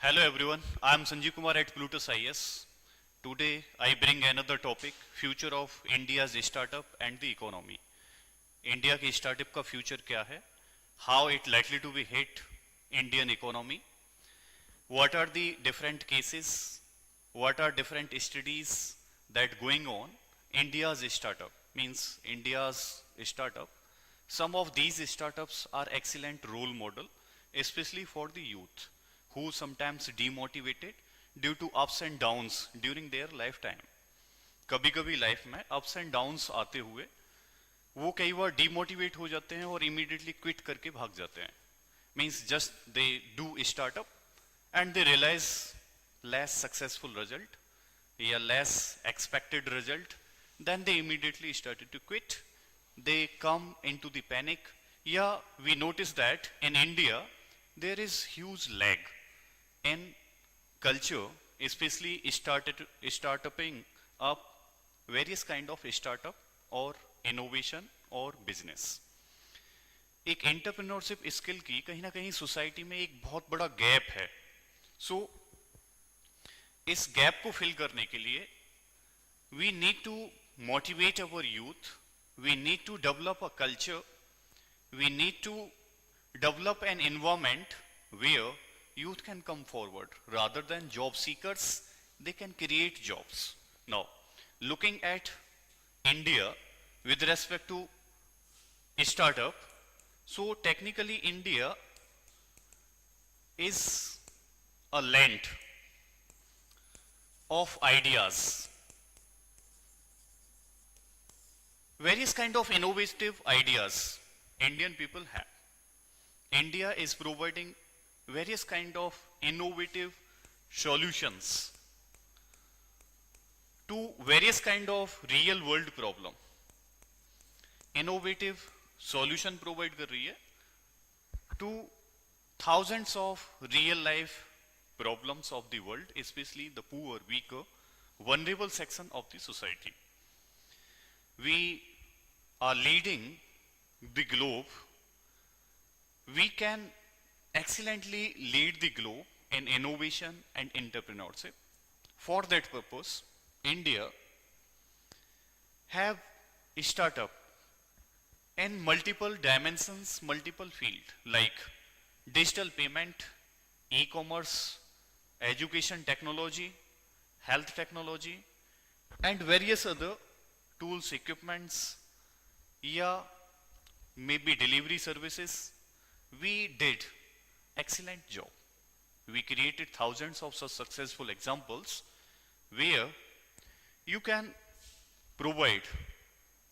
Hello everyone, I am Sanjeev Kumar at Plutus IS. Today I bring another topic, future of India's startup and the economy. India की startup का future क्या है? How it likely to be hit Indian economy? What are the different cases? What are different studies that going on? India's startup means India's startup. Some of these startups are excellent role model, especially for the youth, who sometimes demotivated due to ups and downs during their lifetime. कभी कभी life में ups and downs आते हुए वो कई बार demotivate हो जाते हैं और immediately quit करके भाग जाते हैं. Means just they do startup and they realize less successful result, या less expected result, then they immediately started to quit. They come into the panic. Yeah, we notice that in India there is huge lag in culture, especially startupping up various kind of startup or innovation or business. एक entrepreneurship skill की कहीं ना कहीं society में एक बहुत बड़ा gap है. सो इस गैप को फिल करने के लिए we need to motivate our youth, we need to develop a culture, we need to develop an environment where youth can come forward. Rather than job seekers, they can create jobs. Now, looking at India with respect to startup, so technically India is a land of ideas. Various kind of innovative ideas Indian people have. India is providing various kind of innovative solutions to various kind of real world problem. Innovative solution provide कर रही है to thousands of real life problems of the world, especially the poor, weaker, vulnerable section of the society. We are leading the globe. We can excellently lead the globe in innovation and entrepreneurship. For that purpose, India have a startup in multiple dimensions, multiple field like digital payment, e-commerce, education technology, health technology, and various other tools, equipments, yeah, maybe delivery services. We did excellent job. We created thousands of such successful examples where you can provide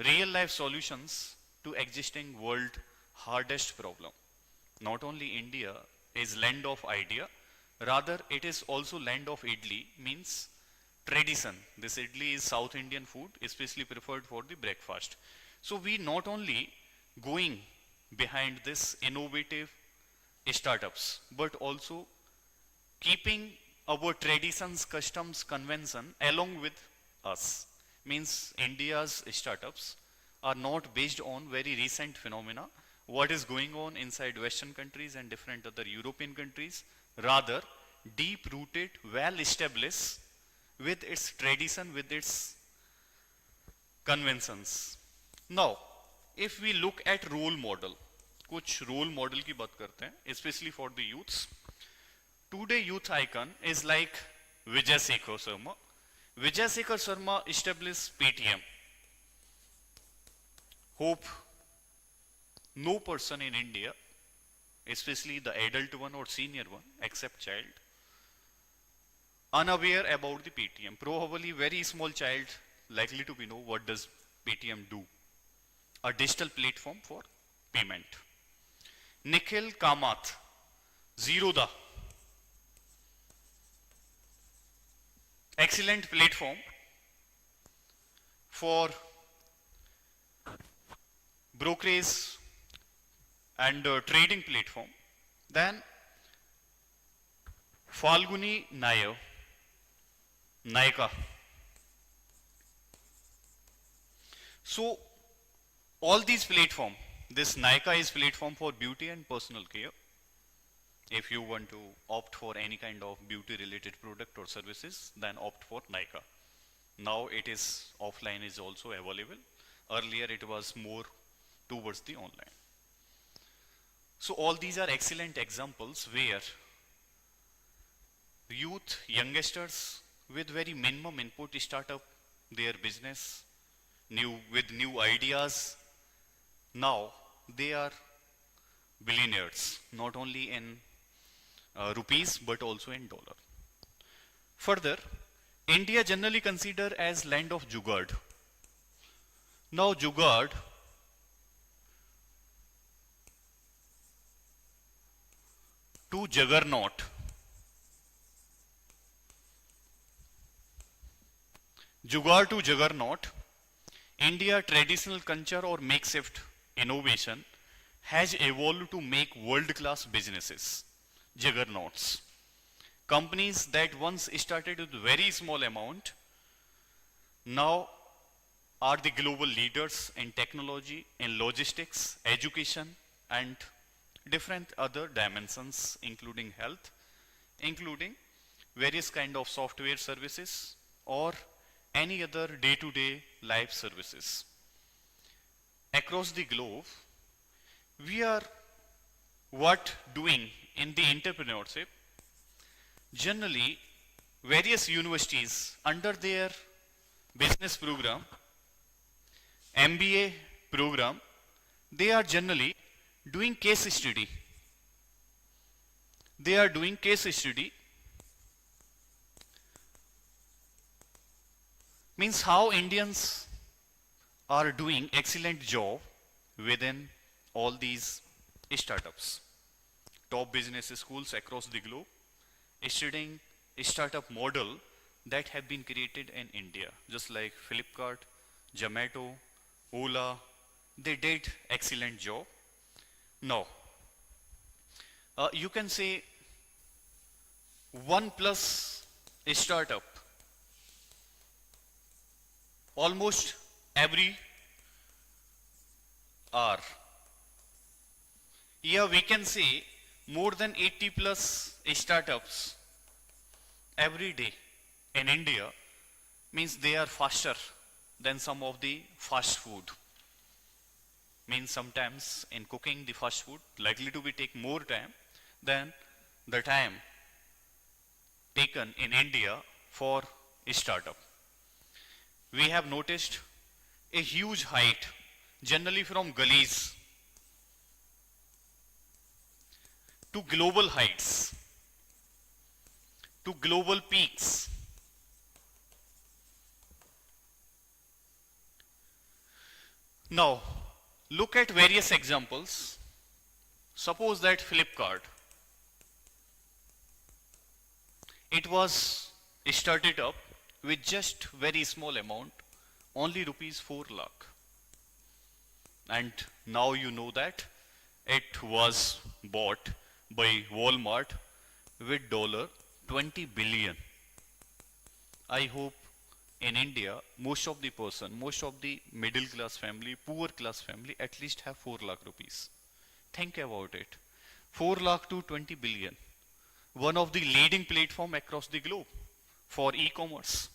real life solutions to existing world hardest problem. Not only India is land of idea, rather it is also land of idli, means tradition. This idli is South Indian food, especially preferred for the breakfast. So we not only going behind this innovative startups, but also keeping our traditions, customs, convention along with us. Means India's startups are not based on very recent phenomena, what is going on inside Western countries and different other European countries, rather deep rooted, well established with its tradition, with its conventions. Now, if we look at role model, कुछ role model की बात करते हैं, especially for the youths. Today youth icon is like Vijay Shekhar Sharma. Vijay Shekhar Sharma established Paytm. Hope no person in India, especially the adult one or senior one, except child, unaware about the Paytm. Probably very small child likely to be know what does Paytm do. A digital platform for payment. Nikhil Kamath, Zerodha, excellent platform for brokerage and trading platform. Then Falguni Nair, Nayaka. So all these platform, this Nayaka is platform for beauty and personal care. If you want to opt for any kind of beauty related product or services, then opt for Nykaa. Now it is offline is also available. Earlier it was more towards the online. So all these are excellent examples where youth, youngsters with very minimum input start up their business with new ideas. Now they are billionaires, not only in rupees but also in dollar. Further, India generally considered as land of jugaad. Now jugaad to juggernaut. Jugaad to juggernaut, India traditional culture or makeshift innovation has evolved to make world-class businesses, juggernauts. Companies that once started with very small amount now are the global leaders in technology, in logistics, education, and different other dimensions, including health, including various kind of software services or any other day-to-day life services. Across the globe, we are doing in the entrepreneurship. Generally, various universities under their business program, MBA program, they are generally doing case study. They are doing case study means how Indians are doing excellent job within all these startups. Top business schools across the globe studying a startup model that have been created in India, just like Flipkart, Zomato, Ola, they did excellent job. Now, you can say one plus a startup almost every hour. Yeah, we can say more than 80 plus startups every day in India, means they are faster than some of the fast food. Means sometimes in cooking the fast food likely to be take more time than the time taken in India for a startup. We have noticed a huge height, generally from gullies to global heights, to global peaks. Now, look at various examples. Suppose that Flipkart, it was started up with just very small amount, only rupees 4 lakh. And now you know that it was bought by Walmart with $20 billion. I hope in India, most of the middle class family, poor class family, at least have 4 lakh rupees. Think about it. 4 lakh to 20 billion. One of the leading platform across the globe for e-commerce.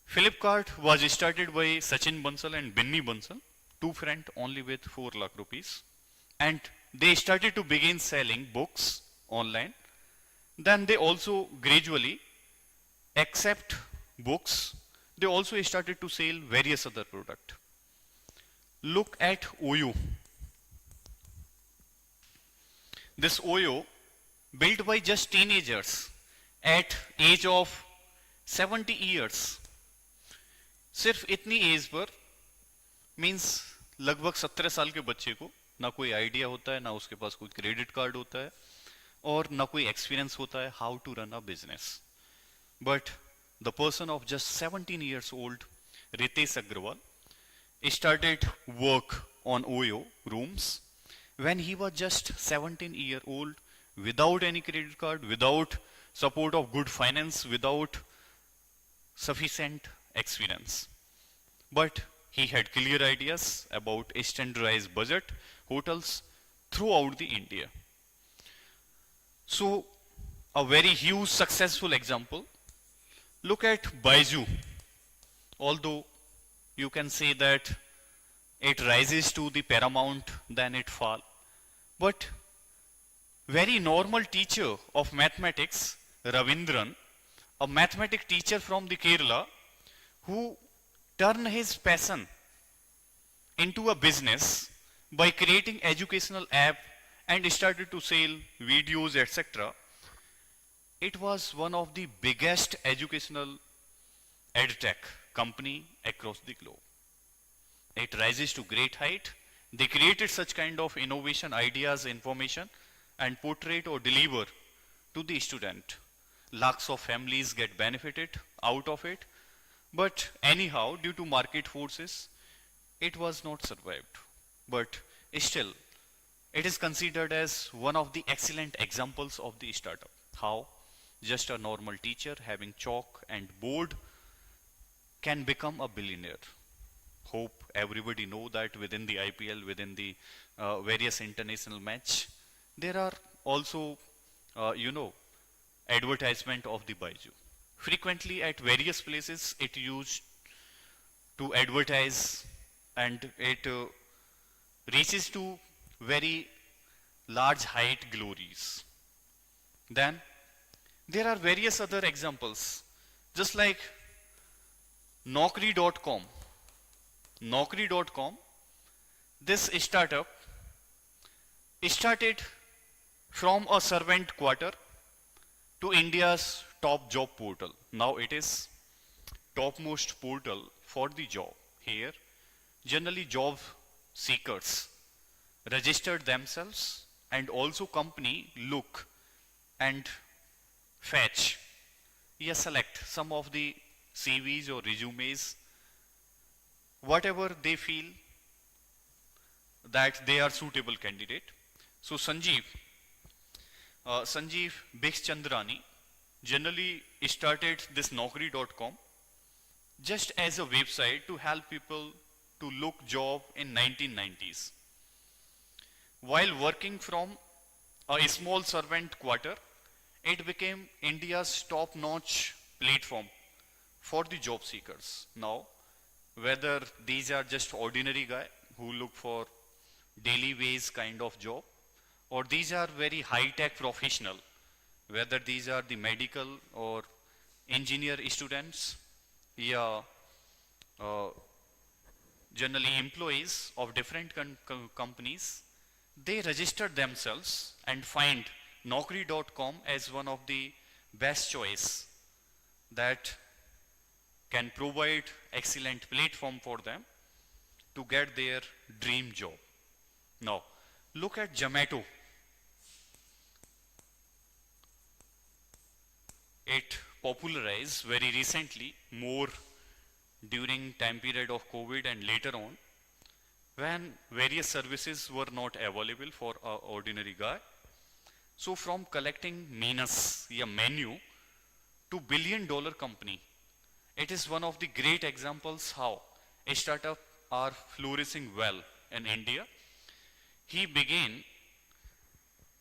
Flipkart was started by Sachin Bansal and Binny Bansal, two friends only with 4 lakh rupees. And they started to begin selling books online. Then they also gradually accept books. They also started to sell various other products. Look at Oyo. This Oyo, built by just teenagers at age of 70 years. सिर्फ इतनी as per means लगभग 17 साल के बच्चे को ना कोई idea होता है, ना उसके पास कोई क्रेडिट कार्ड होता है और ना कोई एक्सपीरियंस होता है how to run a business. But the person of just 17 years old, Ritesh Agrawal, started work on Oyo rooms when he was just 17-year-old, without any credit card, without support of good finance, without sufficient experience. But he had clear ideas about a standardized budget hotels throughout the India. So a very huge successful example. Look at Baiju. Although you can say that it rises to the paramount, then it fall. But very normal teacher of mathematics, Ravindran, a mathematics teacher from the Kerala, who turned his passion into a business by creating educational app and started to sell videos, etc. It was one of the biggest educational edtech company across the globe. It rises to great height. They created such kind of innovation, ideas, information, and portrait or deliver to the student. Lakhs of families get benefited out of it. But anyhow, due to market forces, it was not survived. But still, it is considered as one of the excellent examples of the startup. How just a normal teacher having chalk and board can become a billionaire. Hope everybody know that within the IPL, within the various international match, there are also, advertisement of the Baiju. Frequently at various places it used to advertise, and it reaches to very large height glories. Then there are various other examples, just like Naukri.com. Naukri.com, this startup started from a servant quarter to India's top job portal. Now it is topmost portal for the job. Here, generally job seekers registered themselves, and also company look and fetch, select some of the CVs or resumes, whatever they feel that they are suitable candidate. So Sanjeev Bixchandrani generally started this Naukri.com just as a website to help people to look job in 1990s. While working from a small servant quarter, it became India's top-notch platform for the job seekers. Now, whether these are just ordinary guy who look for daily wage kind of job, or these are very high-tech professional, whether these are the medical or engineer students, generally employees of different companies, they register themselves and find Naukri.com as one of the best choice that can provide excellent platform for them to get their dream job. Now, look at Zomato. It popularized very recently, more during time period of COVID and later on, when various services were not available for an ordinary guy. So from collecting means, menu, to billion-dollar company, it is one of the great examples how a startup are flourishing well in India. He began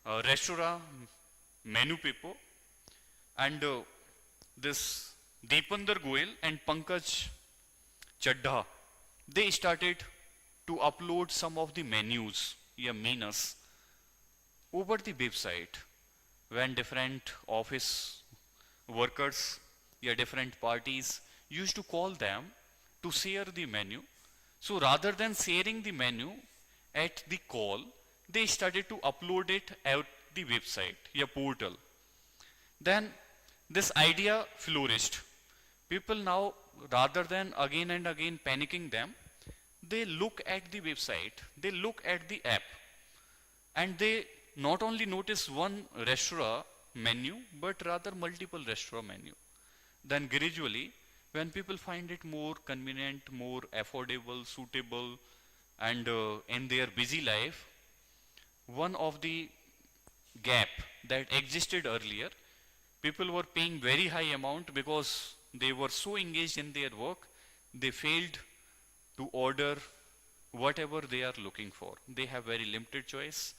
a restaurant menu paper, and this Deepinder Goyal and Pankaj Chadha, they started to upload some of the menus, menus, over the website, when different office workers, different parties used to call them to share the menu. So rather than sharing the menu at the call, they started to upload it at the website, portal. Then this idea flourished. People now, rather than again and again panicking them, they look at the website, they look at the app, and they not only notice one restaurant menu, but rather multiple restaurant menu. Then gradually, when people find it more convenient, more affordable, suitable, and in their busy life, one of the gap that existed earlier, people were paying very high amount because they were so engaged in their work, they failed to order whatever they are looking for. They have very limited choice.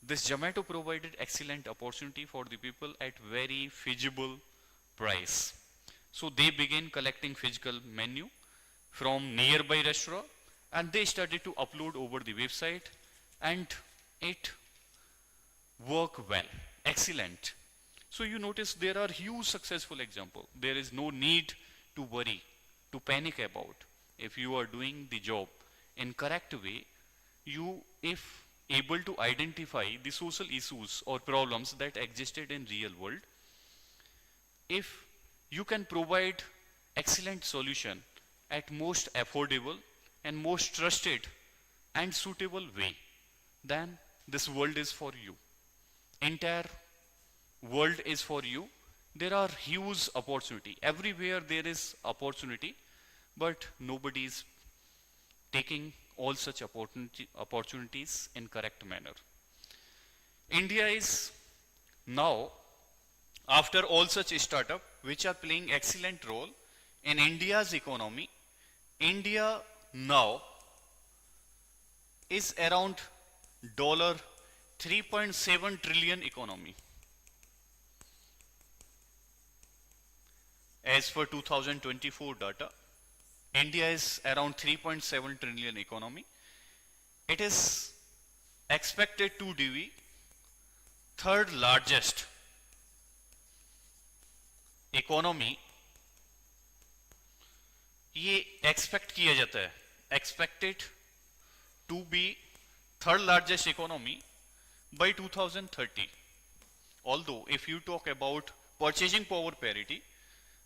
This Zomato provided excellent opportunity for the people at very feasible price. So they began collecting physical menu from nearby restaurant and they started to upload over the website and it worked well, excellent. So you notice there are huge successful examples. There is no need to worry, to panic about. If you are doing the job in correct way, you if able to identify the social issues or problems that existed in real world, if you can provide excellent solution at most affordable and most trusted and suitable way, then this world is for you. Entire world is for you. There are huge opportunity. Everywhere there is opportunity, but nobody is taking all such opportunities in correct manner. India is now, after all such startup which are playing excellent role in India's economy, India now is around $3.7 trillion economy. As for 2024 data, India is around 3.7 trillion economy. It is expected to be third largest economy. ये expect किया जाता है, expected to be third largest economy by 2030. Although if you talk about purchasing power parity,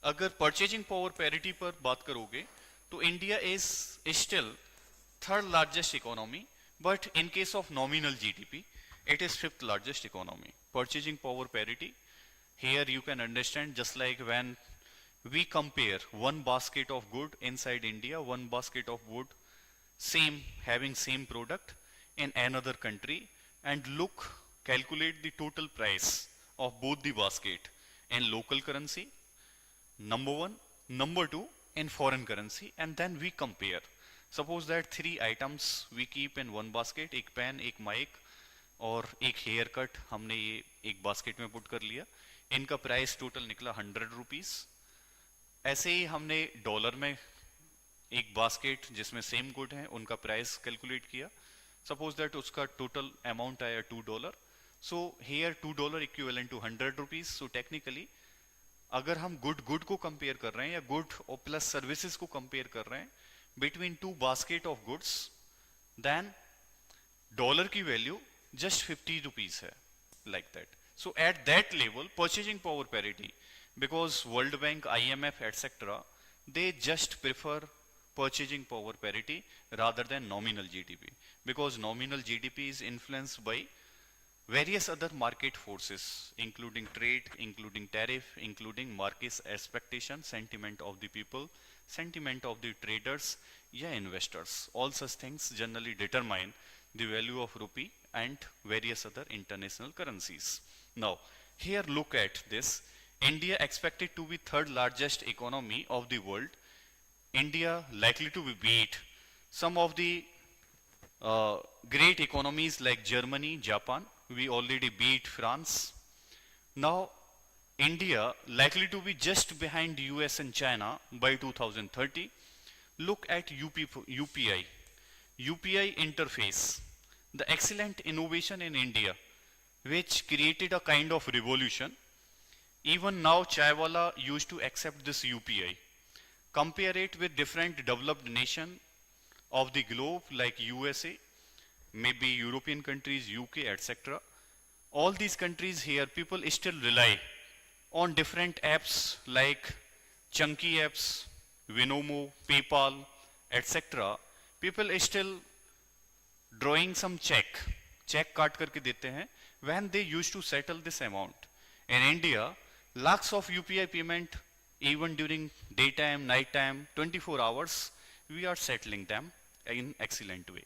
अगर purchasing power parity पर बात करोगे तो India is still third largest economy, but in case of nominal GDP, it is fifth largest economy. Purchasing power parity, here you can understand just like when we compare one basket of good inside India, one basket of wood, having same product in another country, and calculate the total price of both the basket in local currency, number one, number two, in foreign currency, and then we compare. Suppose that three items we keep in one basket, एक pen, एक mic और एक hair cut हमने ये एक basket में put कर लिया, इनका प्राइस टोटल निकला 100 रुपीस. ऐसे ही हमने डॉलर में एक बास्केट जिसमें सेम गुड है उनका प्राइस कैलकुलेट किया. सपोज दैट उसका टोटल अमाउंट आया $2. So here $2 equivalent to 100 rupees. So technically अगर हम गुड को कंपेयर कर रहे हैं या गुड और प्लस सर्विसेज को कंपेयर कर रहे हैं between two basket of goods, then dollar की वैल्यू just 50 rupees है, like that. So at that level, purchasing power parity, because World Bank, IMF, etc., they just prefer purchasing power parity rather than nominal GDP, because nominal GDP is influenced by various other market forces, including trade, including tariff, including market expectation, sentiment of the people, sentiment of the traders, yeah, investors. All such things generally determine the value of rupee and various other international currencies. Now, here look at this. India expected to be third largest economy of the world. India likely to be beat some of the great economies like Germany, Japan. We already beat France. Now, India likely to be just behind US and China by 2030. Look at UPI. UPI interface, the excellent innovation in India, which created a kind of revolution. Even now, Chaiwala used to accept this UPI. Compare it with different developed nations of the globe like USA, maybe European countries, UK, etc. All these countries here, people still rely on different apps like chunky apps, Vinomo, PayPal, etc. People still drawing some check काट करके देते हैं when they used to settle this amount. In India, lakhs of UPI payment even during daytime, nighttime, 24 hours, we are settling them in excellent way.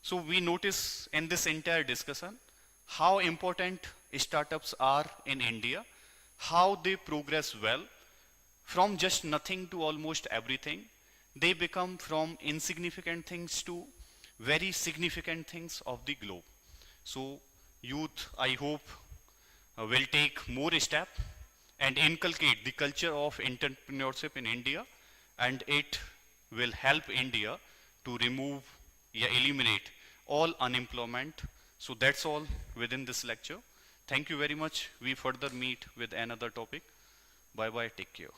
So we notice in this entire discussion how important startups are in India, how they progress well from just nothing to almost everything. They become from insignificant things to very significant things of the globe. So youth, I hope, will take more step and inculcate the culture of entrepreneurship in India, and it will help India to remove, yeah, eliminate all unemployment. So that's all within this lecture. Thank you very much. We further meet with another topic. Bye bye, take care.